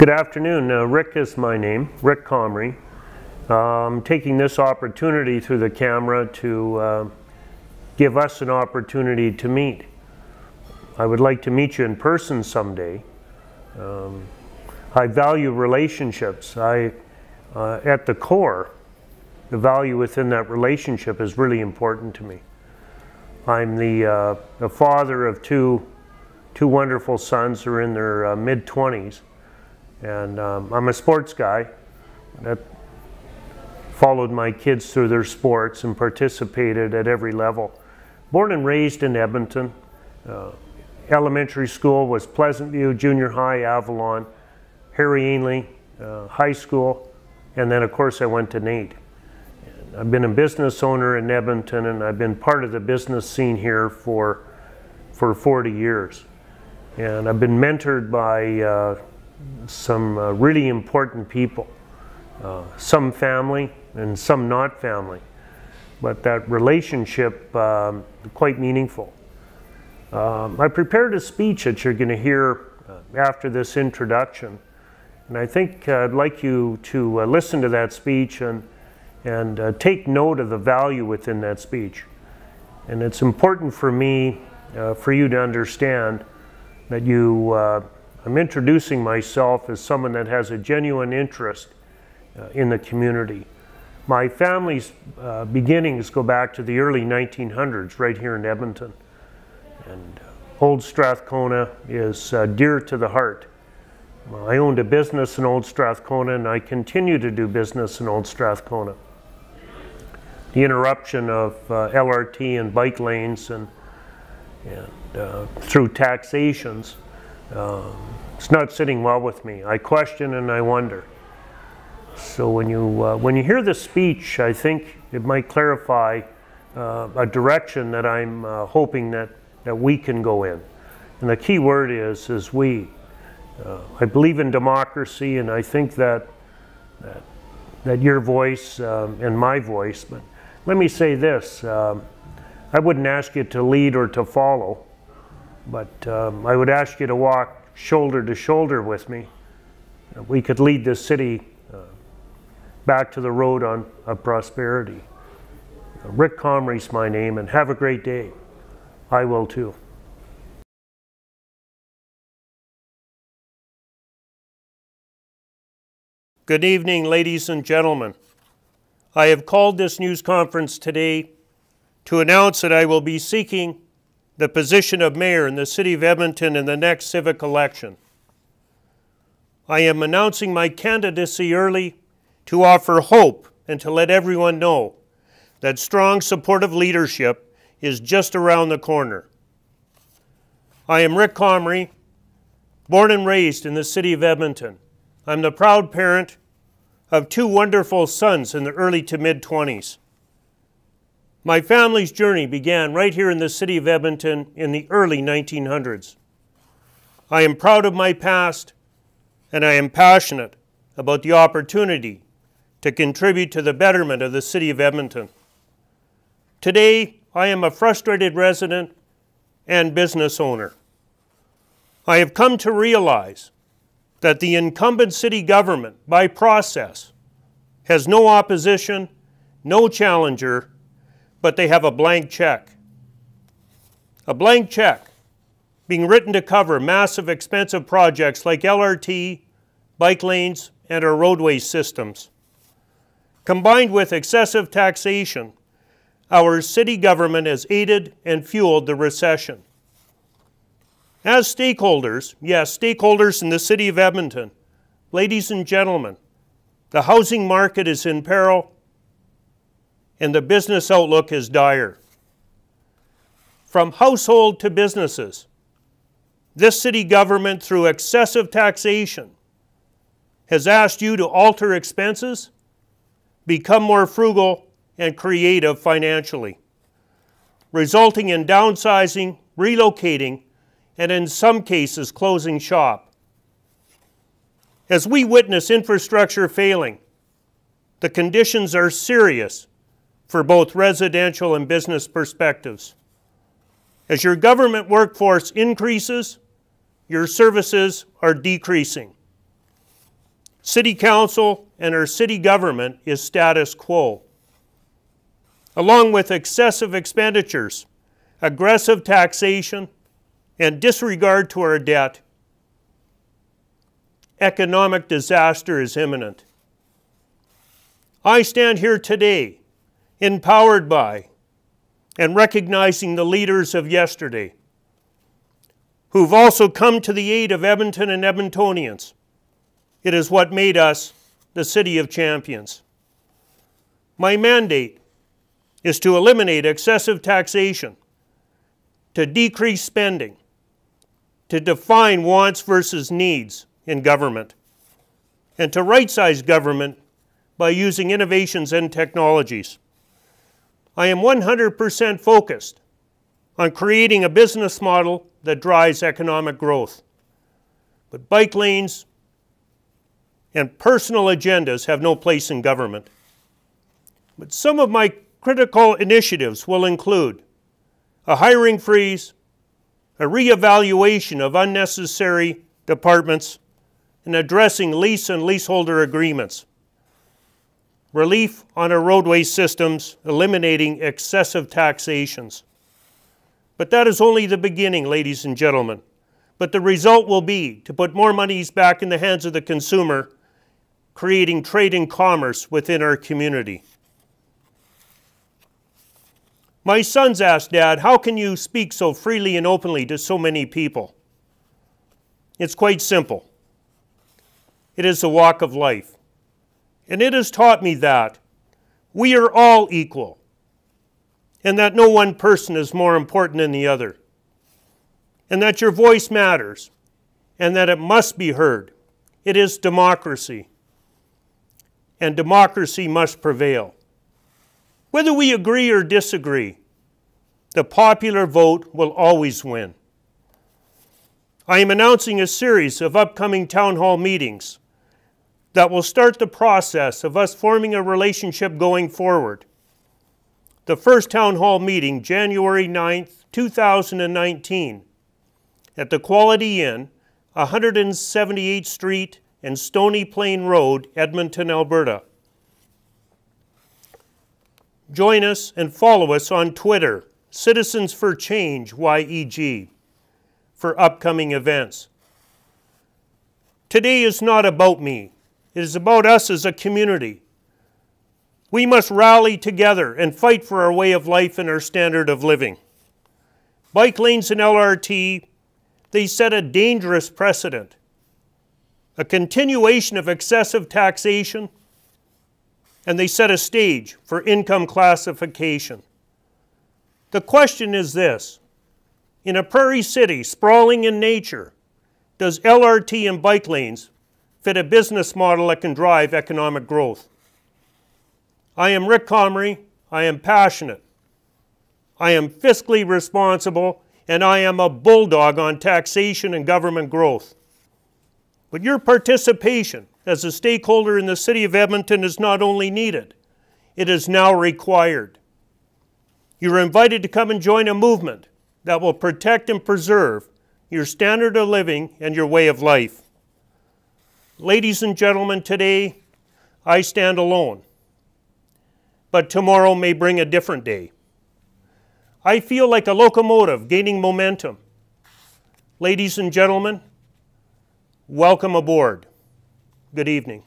Good afternoon. Rick is my name, Rick Comrie. I'm taking this opportunity through the camera to give us an opportunity to meet. I would like to meet you in person someday. I value relationships. At the core, the value within that relationship is really important to me. I'm the father of two wonderful sons who are in their mid-20s. And I'm a sports guy that followed my kids through their sports and participated at every level. Born and raised in Edmonton. Elementary school was Pleasant View, junior high, Avalon, Harry Ainley, high school, and then of course I went to NAIT. And I've been a business owner in Edmonton, and I've been part of the business scene here for 40 years. And I've been mentored by some really important people, some family and some not family, but that relationship quite meaningful. I prepared a speech that you're going to hear after this introduction, and I think I'd like you to listen to that speech and take note of the value within that speech. And it's important for me, for you to understand that I'm introducing myself as someone that has a genuine interest in the community. My family's beginnings go back to the early 1900s right here in Edmonton. And Old Strathcona is dear to the heart. I owned a business in Old Strathcona, and I continue to do business in Old Strathcona. The interruption of LRT and bike lanes and through taxations, it's not sitting well with me. I question and I wonder. So when you hear the speech, I think it might clarify a direction that I'm hoping that we can go in. And the key word is we. I believe in democracy, and I think that your voice and my voice, but let me say this, I wouldn't ask you to lead or to follow, but I would ask you to walk shoulder to shoulder with me. We could lead this city back to the road of prosperity. Rick Comrie's my name, and have a great day. I will too. Good evening, ladies and gentlemen. I have called this news conference today to announce that I will be seeking the position of mayor in the city of Edmonton in the next civic election. I am announcing my candidacy early to offer hope and to let everyone know that strong supportive leadership is just around the corner. I am Rick Comrie, born and raised in the city of Edmonton. I'm the proud parent of two wonderful sons in the early to mid-20s. My family's journey began right here in the city of Edmonton in the early 1900s. I am proud of my past, and I am passionate about the opportunity to contribute to the betterment of the city of Edmonton. Today, I am a frustrated resident and business owner. I have come to realize that the incumbent city government, by process, has no opposition, no challenger, but they have a blank check. A blank check being written to cover massive expensive projects like LRT, bike lanes, and our roadway systems. Combined with excessive taxation, our city government has aided and fueled the recession. As stakeholders, yes, stakeholders in the city of Edmonton, ladies and gentlemen, the housing market is in peril, and the business outlook is dire. From household to businesses, this city government, through excessive taxation, has asked you to alter expenses, become more frugal and creative financially, resulting in downsizing, relocating, and in some cases closing shop. As we witness infrastructure failing, the conditions are serious for both residential and business perspectives. As your government workforce increases, your services are decreasing. City Council and our city government is status quo. Along with excessive expenditures, aggressive taxation, and disregard to our debt, economic disaster is imminent. I stand here today empowered by and recognizing the leaders of yesterday, who've also come to the aid of Edmonton and Edmontonians. It is what made us the City of Champions. My mandate is to eliminate excessive taxation, to decrease spending, to define wants versus needs in government, and to right-size government by using innovations and technologies. I am 100% focused on creating a business model that drives economic growth. But bike lanes and personal agendas have no place in government. But some of my critical initiatives will include a hiring freeze, a reevaluation of unnecessary departments, and addressing lease and leaseholder agreements, relief on our roadway systems, eliminating excessive taxations. But that is only the beginning, ladies and gentlemen. But the result will be to put more monies back in the hands of the consumer, creating trade and commerce within our community. My sons asked, "Dad, how can you speak so freely and openly to so many people?" It's quite simple. It is a walk of life. And it has taught me that we are all equal, and that no one person is more important than the other, and that your voice matters, and that it must be heard. It is democracy, and democracy must prevail. Whether we agree or disagree, the popular vote will always win. I am announcing a series of upcoming town hall meetings that will start the process of us forming a relationship going forward. The first town hall meeting, January 9th, 2019, at the Quality Inn, 178th Street and Stony Plain Road, Edmonton, Alberta. Join us and follow us on Twitter, Citizens for Change, YEG, for upcoming events. Today is not about me. It is about us as a community. We must rally together and fight for our way of life and our standard of living. Bike lanes and LRT, they set a dangerous precedent. A continuation of excessive taxation, and they set a stage for income classification. The question is this: in a prairie city sprawling in nature, does LRT and bike lanes fit a business model that can drive economic growth? I am Rick Comrie. I am passionate. I am fiscally responsible, and I am a bulldog on taxation and government growth. But your participation as a stakeholder in the City of Edmonton is not only needed, it is now required. You are invited to come and join a movement that will protect and preserve your standard of living and your way of life. Ladies and gentlemen, today I stand alone, but tomorrow may bring a different day. I feel like a locomotive gaining momentum. Ladies and gentlemen, welcome aboard. Good evening.